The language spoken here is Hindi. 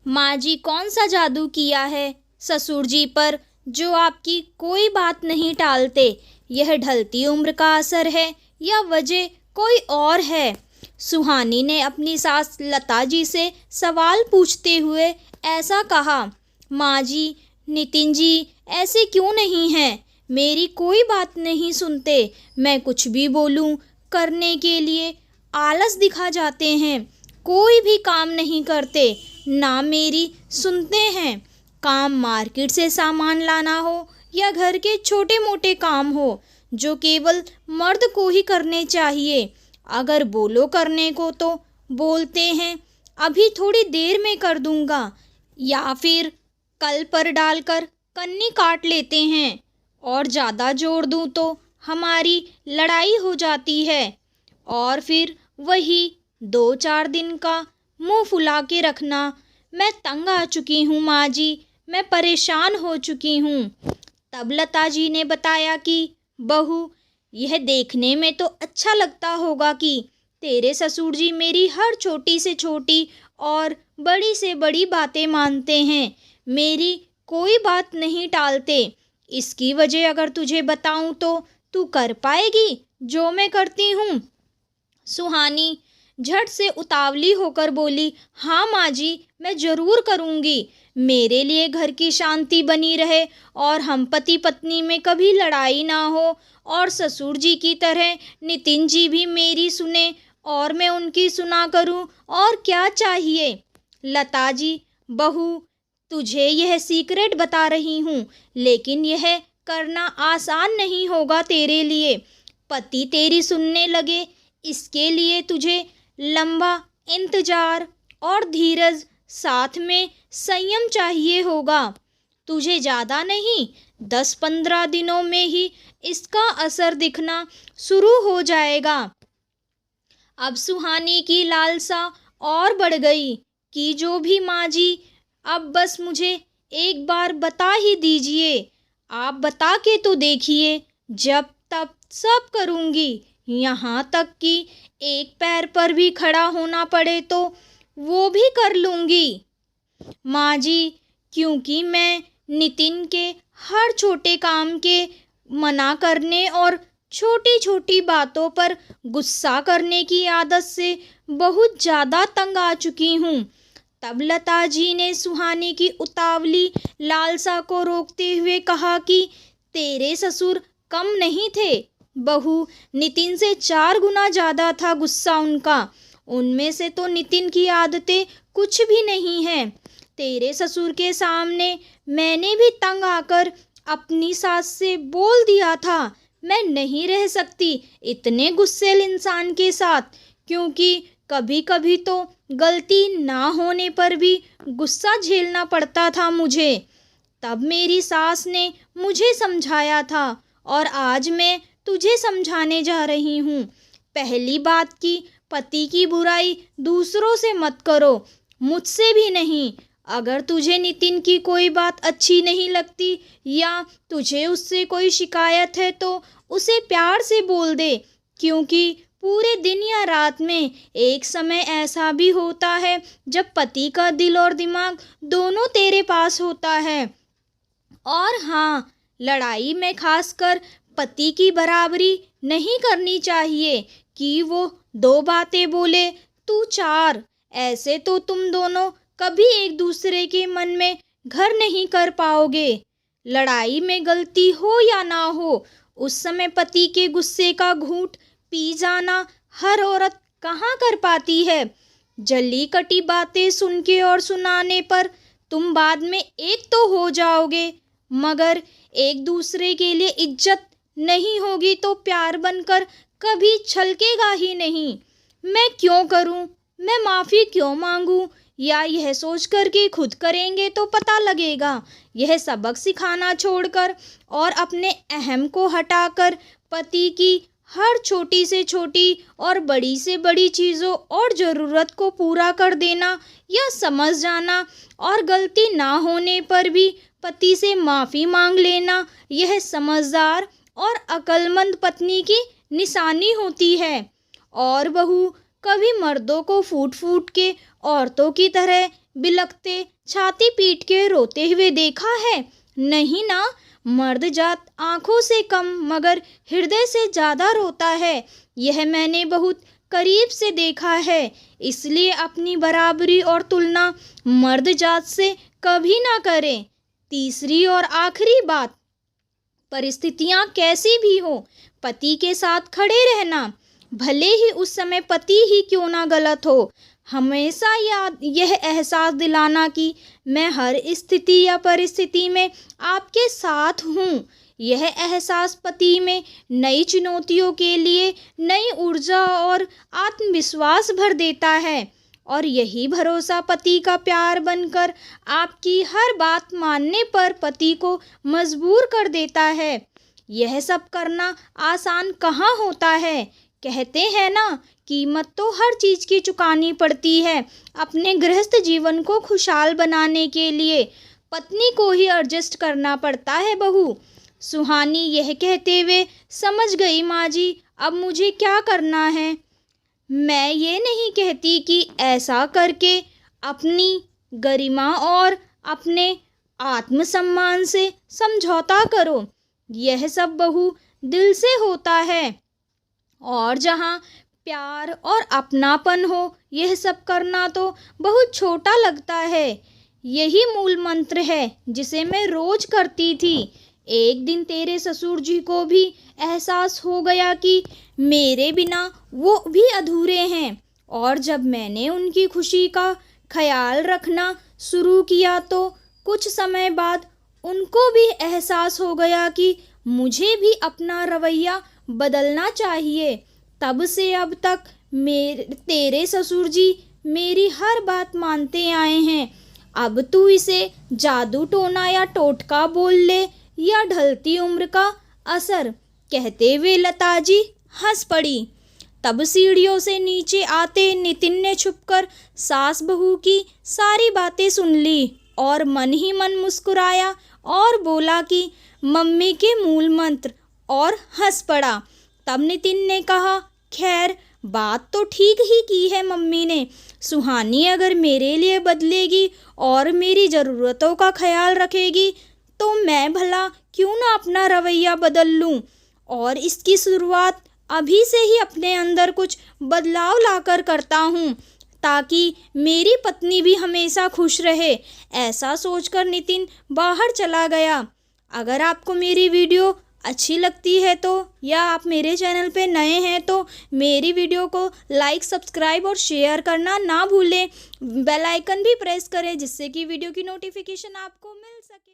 माँ जी कौन सा जादू किया है ससुर जी पर जो आपकी कोई बात नहीं टालते? यह ढलती उम्र का असर है या वजह कोई और है? सुहानी ने अपनी सास लता जी से सवाल पूछते हुए ऐसा कहा। माँ जी, नितिन जी ऐसे क्यों नहीं हैं? मेरी कोई बात नहीं सुनते। मैं कुछ भी बोलूं करने के लिए आलस दिखा जाते हैं। कोई भी काम नहीं करते, ना मेरी सुनते हैं। काम मार्केट से सामान लाना हो या घर के छोटे मोटे काम हो जो केवल मर्द को ही करने चाहिए, अगर बोलो करने को तो बोलते हैं अभी थोड़ी देर में कर दूंगा, या फिर कल पर डालकर कन्नी काट लेते हैं। और ज़्यादा जोर दूं तो हमारी लड़ाई हो जाती है। और फिर वही 2-4 दिन का मुंह फुला के रखना। मैं तंग आ चुकी हूँ माँ जी, मैं परेशान हो चुकी हूँ। तब लता जी ने बताया कि बहू, यह देखने में तो अच्छा लगता होगा कि तेरे ससुर जी मेरी हर छोटी से छोटी और बड़ी से बड़ी बातें मानते हैं, मेरी कोई बात नहीं टालते। इसकी वजह अगर तुझे बताऊं तो तू कर पाएगी जो मैं करती हूँ? सुहानी झट से उतावली होकर बोली, हाँ माँ जी, मैं ज़रूर करूँगी। मेरे लिए घर की शांति बनी रहे और हम पति पत्नी में कभी लड़ाई ना हो, और ससुर जी की तरह नितिन जी भी मेरी सुने और मैं उनकी सुना करूँ, और क्या चाहिए? लता जी, बहू, तुझे यह सीक्रेट बता रही हूँ, लेकिन यह करना आसान नहीं होगा तेरे लिए। पति तेरी सुनने लगे, इसके लिए तुझे लंबा इंतजार और धीरज, साथ में संयम चाहिए होगा। तुझे ज़्यादा नहीं, 10-15 दिनों में ही इसका असर दिखना शुरू हो जाएगा। अब सुहानी की लालसा और बढ़ गई कि जो भी माँ जी, अब बस मुझे एक बार बता ही दीजिए। आप बता के तो देखिए, जब तब सब करूँगी, यहाँ तक कि एक पैर पर भी खड़ा होना पड़े तो वो भी कर लूँगी। माँ जी, क्योंकि मैं नितिन के हर छोटे काम के मना करने और छोटी छोटी बातों पर गुस्सा करने की आदत से बहुत ज़्यादा तंग आ चुकी हूँ। तब लता जी ने सुहानी की उतावली लालसा को रोकते हुए कहा कि तेरे ससुर कम नहीं थे बहू, नितिन से 4 गुना ज़्यादा था गुस्सा उनका। उनमें से तो नितिन की आदतें कुछ भी नहीं हैं। तेरे ससुर के सामने मैंने भी तंग आकर अपनी सास से बोल दिया था, मैं नहीं रह सकती इतने गुस्सैल इंसान के साथ, क्योंकि कभी कभी तो गलती ना होने पर भी गुस्सा झेलना पड़ता था मुझे। तब मेरी सास ने मुझे समझाया था और आज मैं तुझे समझाने जा रही हूँ। पहली बात की, पति की बुराई दूसरों से मत करो, मुझसे भी नहीं। अगर तुझे नितिन की कोई बात अच्छी नहीं लगती या तुझे उससे कोई शिकायत है तो उसे प्यार से बोल दे, क्योंकि पूरे दिन या रात में एक समय ऐसा भी होता है जब पति का दिल और दिमाग दोनों तेरे पास होता है। और हाँ, लड़ाई में खासकर पति की बराबरी नहीं करनी चाहिए कि वो 2 बातें बोले तू 4। ऐसे तो तुम दोनों कभी एक दूसरे के मन में घर नहीं कर पाओगे। लड़ाई में गलती हो या ना हो, उस समय पति के गुस्से का घूंट पी जाना हर औरत कहाँ कर पाती है। जली कटी बातें सुन के और सुनाने पर तुम बाद में एक तो हो जाओगे, मगर एक दूसरे के लिए इज्जत नहीं होगी तो प्यार बनकर कभी छलकेगा ही नहीं। मैं क्यों करूं, मैं माफ़ी क्यों मांगूं, या यह सोचकर कि खुद करेंगे तो पता लगेगा। यह सबक सिखाना छोड़कर और अपने अहम को हटाकर पति की हर छोटी से छोटी और बड़ी से बड़ी चीज़ों और ज़रूरत को पूरा कर देना या समझ जाना, और गलती ना होने पर भी पति से माफ़ी मांग लेना, यह समझदार और अक्लमंद पत्नी की निशानी होती है। और बहू, कभी मर्दों को फूट फूट के औरतों की तरह बिलखते छाती पीट के रोते हुए देखा है? नहीं ना। मर्द जात आंखों से कम मगर हृदय से ज़्यादा रोता है, यह मैंने बहुत करीब से देखा है। इसलिए अपनी बराबरी और तुलना मर्द जात से कभी ना करें। तीसरी और आखिरी बात, परिस्थितियाँ कैसी भी हो, पति के साथ खड़े रहना, भले ही उस समय पति ही क्यों ना गलत हो। हमेशा यह एहसास दिलाना कि मैं हर स्थिति या परिस्थिति में आपके साथ हूँ। यह एहसास पति में नई चुनौतियों के लिए नई ऊर्जा और आत्मविश्वास भर देता है, और यही भरोसा पति का प्यार बनकर आपकी हर बात मानने पर पति को मजबूर कर देता है। यह सब करना आसान कहाँ होता है। कहते हैं ना, कीमत तो हर चीज़ की चुकानी पड़ती है। अपने गृहस्थ जीवन को खुशहाल बनाने के लिए पत्नी को ही एडजस्ट करना पड़ता है बहू। सुहानी यह कहते हुए, समझ गई माँ जी, अब मुझे क्या करना है। मैं ये नहीं कहती कि ऐसा करके अपनी गरिमा और अपने आत्मसम्मान से समझौता करो। यह सब बहू दिल से होता है, और जहाँ प्यार और अपनापन हो, यह सब करना तो बहुत छोटा लगता है। यही मूल मंत्र है जिसे मैं रोज करती थी। एक दिन तेरे ससुर जी को भी एहसास हो गया कि मेरे बिना वो भी अधूरे हैं, और जब मैंने उनकी खुशी का ख्याल रखना शुरू किया तो कुछ समय बाद उनको भी एहसास हो गया कि मुझे भी अपना रवैया बदलना चाहिए। तब से अब तक तेरे ससुर जी मेरी हर बात मानते आए हैं। अब तू इसे जादू टोना या टोटका बोल ले या ढलती उम्र का असर, कहते हुए लता जी हंस पड़ी। तब सीढ़ियों से नीचे आते नितिन ने छुपकर सास बहू की सारी बातें सुन ली और मन ही मन मुस्कुराया और बोला कि मम्मी के मूल मंत्र, और हंस पड़ा। तब नितिन ने कहा, खैर बात तो ठीक ही की है मम्मी ने। सुहानी अगर मेरे लिए बदलेगी और मेरी ज़रूरतों का ख्याल रखेगी तो मैं भला क्यों ना अपना रवैया बदल लूं। और इसकी शुरुआत अभी से ही अपने अंदर कुछ बदलाव लाकर करता हूँ, ताकि मेरी पत्नी भी हमेशा खुश रहे। ऐसा सोचकर नितिन बाहर चला गया। अगर आपको मेरी वीडियो अच्छी लगती है तो, या आप मेरे चैनल पे नए हैं तो मेरी वीडियो को लाइक, सब्सक्राइब और शेयर करना ना भूलें। बेल आइकन भी प्रेस करें जिससे कि वीडियो की नोटिफिकेशन आपको मिल सके।